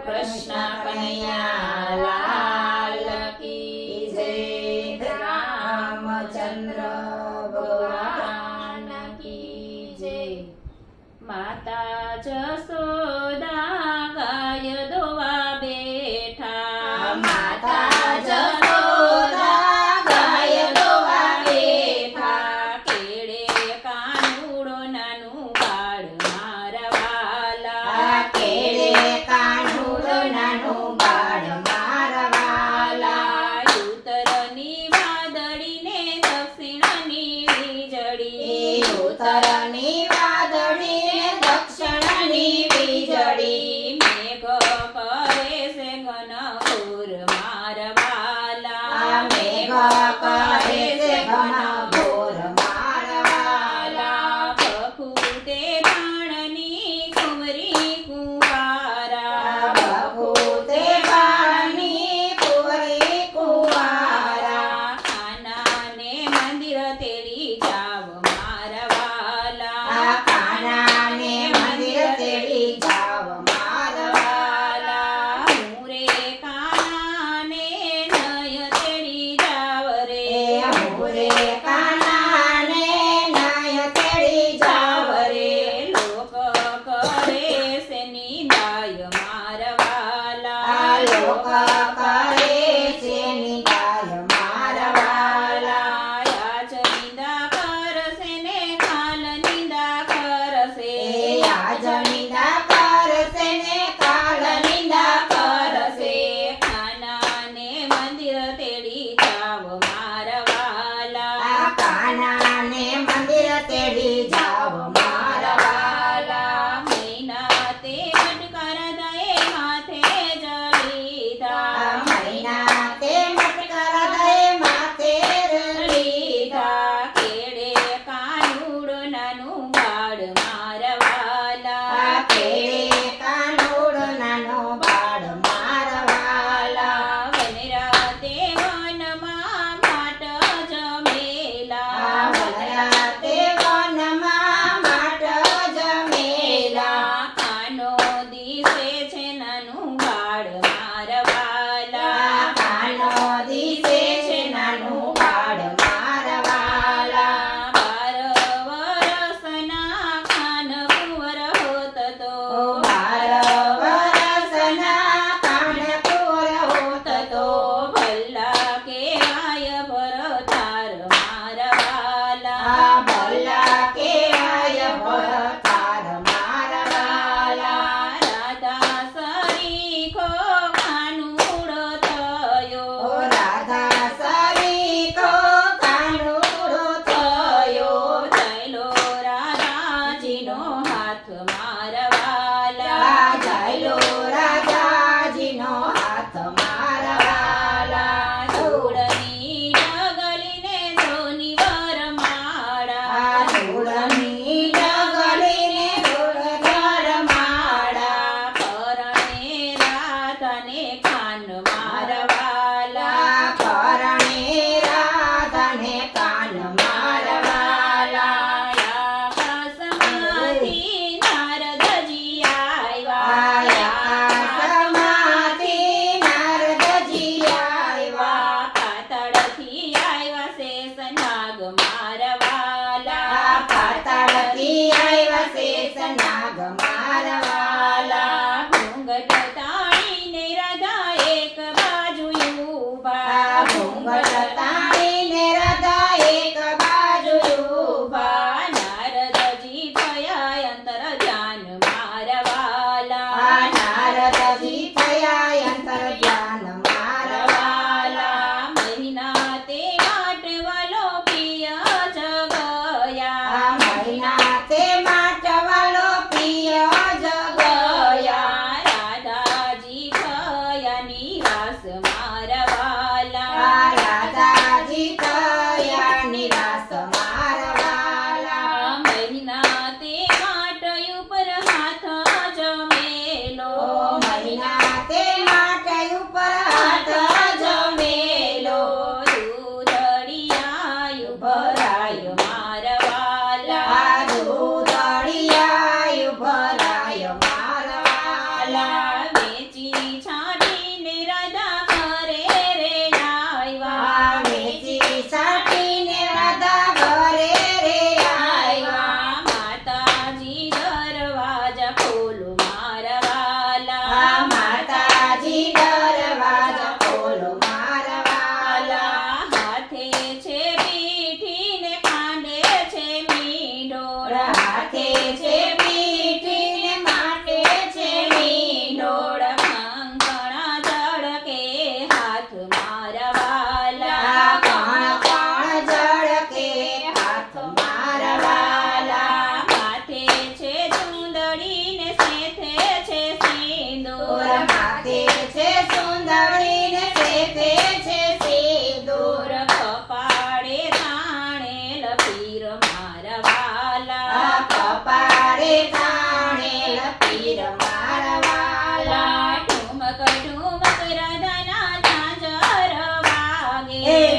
કૃષ્ણ કનૈયા લાલ કી જય, રામચંદ્ર ભગવાન કી જય। માતા જશોદા ગાય દોવા બેઠા, માતા જશોદા ગાય દોવા બેઠા, કેળે કાનુડો નાનું બાળ મારા વાલા, કેળે કાનુડો નાનું બાળ મારા વાલા, ઉત્તરની વાદળી ને દક્ષિણની વીજળી, ઉત્તરની વાદળી ને દક્ષિણની વીજળી, મેઘ કરે છે ઘનઘોર મારા વાલા, મેઘ કરે છે ઘનઘોર મારા વાલા, બખૂતે બાણની કુંવરી કુંવારા, બખૂતે બાણની કુંવરી કુંવારા, ખાનાને મંદિર તેડી જાવ મારા વાલા, કાનાને મંદિર તેડી જાવ મારા વાલા, હું રે કાનાને નય તેડી જાવ રે, હું રે કાનાને નય તેડી જાવ રે, લોક કરે છે નિંદાય મારા વાલા, લોક કરે છે નિંદાય મારા વાલા, આજ નિંદા કરશે ને કાલ નિંદા કરશે, આજ નિંદા કરશે ને કાલ નિંદા કરશે, ખાનાને મંદિર તેડી જાવ મારા વાલા, કાનાને મંદિર તેડી જાવ મારા વાલા, મહિના તે મટકાર દયે માથે જલીધા, મહિના તે મટકર દે માથે લીધા, કેળે કાનુડો નાનું બાળ મારા વાલા, કેળે કાનુડ નાનો બાળ મારા વાલા, વનરાતે વનમાં માટ જમેલા, વનરાતે વનમાં માટ જમેલા, કાનો દિશે છે નાનું બાળ મારા વાલા, કાનો દિશે છે નાનું બાળ મારા વાલા, 12 વરસના ખાન કુંવર હોત તો, 12 વરસના કાન કુંવર હોત તો, ભલ્લા કેવાય ભરતાર મારા વાલા, ભલા કેવાય ભરતાર મારા વાલા, રાધા સરીખો કાનુડો થયો, રાધા સરીખો કાનુડો થયો, થયેલો રાધાજીનો હાથ મારા વાલા, જયલો રાજાજીનો હાથ મારા વાલા, ધૂળની ડગલીને ધોની વરમાળા, ધૂળની ડગલીને ધૂળધર માળા, પરણે રાધાને કાન મારા વાલા, પરણે રાધાને કાન મારા વાલા, આકાશમાંથી નારદજી આવ્યા, આકાશમાંથી નારદજી આવ્યા, પાતાળથી આવ્યા શેષનાગ મારા વાલા, પાતાળથી આવ્યા શેષનાગ મારા વાલા, ઘૂંઘટ તાણીને રાધા એક બાજુ ઊભા, ઘૂંઘટ તાણીને રાધા એક બાજુ ઊભા, નારદજી થયા અંતર ધ્યાન મારા વાલા, નારદજી થયા અંતર ધ્યાન મારા વાલા, મહિના તે માટવાલો પિય જગયા, મહિના તે માટવાલો પ્રિય જગયા, રાધાજી થયા નિરાશ મારા વાલા, રાધાજી થયા નિરાશ મારા વાલા, મહિના તે માટ ઉપર હાથ જમેલો, મહિના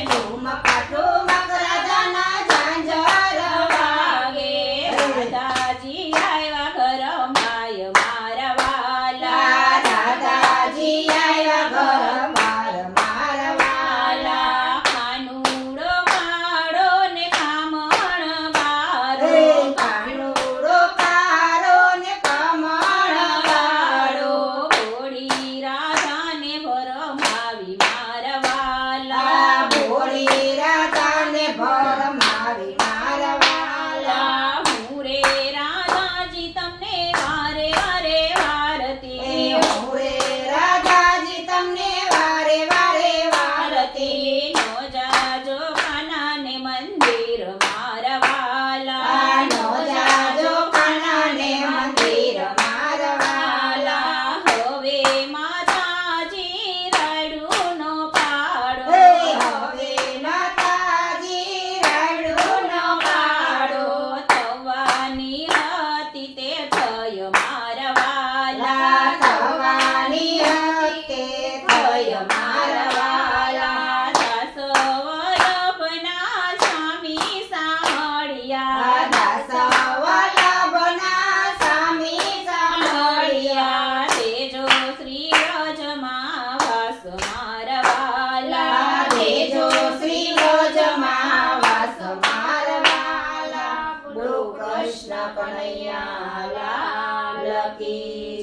ઠુમકા ઠુમક રાજાના ઝાંઝર વાગે રાધાજી આવ્યા ઘર માય મારા વાલા દાદાજી આવ્યા ઘર માર વાલા કાનુડો કાળો ને કામણ બારો કાનુડો કાળો ને કમળ વાળો ભોળી રાધાને ભરમાવી મારા વાલા ભોળી રાધાને ભરમાવી મારા વાલા હું રે રાધાજી તમને વારે વારે વારતી હું રે રાધાજી તમને વારે વારે વારતી નો જાજો કાનાને મંદિર મારા વાલા નો જાજો કાનાને મંદિર મારા વાલા હવે માતાજી રાયડુનો પાડો હવે માતાજી રાયડુનો પાડો થવાની હતી તે થય મારા વાલા થવાની હતી થય મારા વાલા દાસ વલ્લભના સ્વામી સાંભળ્યા દાસ વલ્લભના સ્વામી સાંભળ્યા તેજો શ્રી રજમાં વાસ મારા વાલા તેજો શ્રી રોજમાં વાસ મારા વાલા બોલો કૃષ્ણ કનૈયા લાલ કી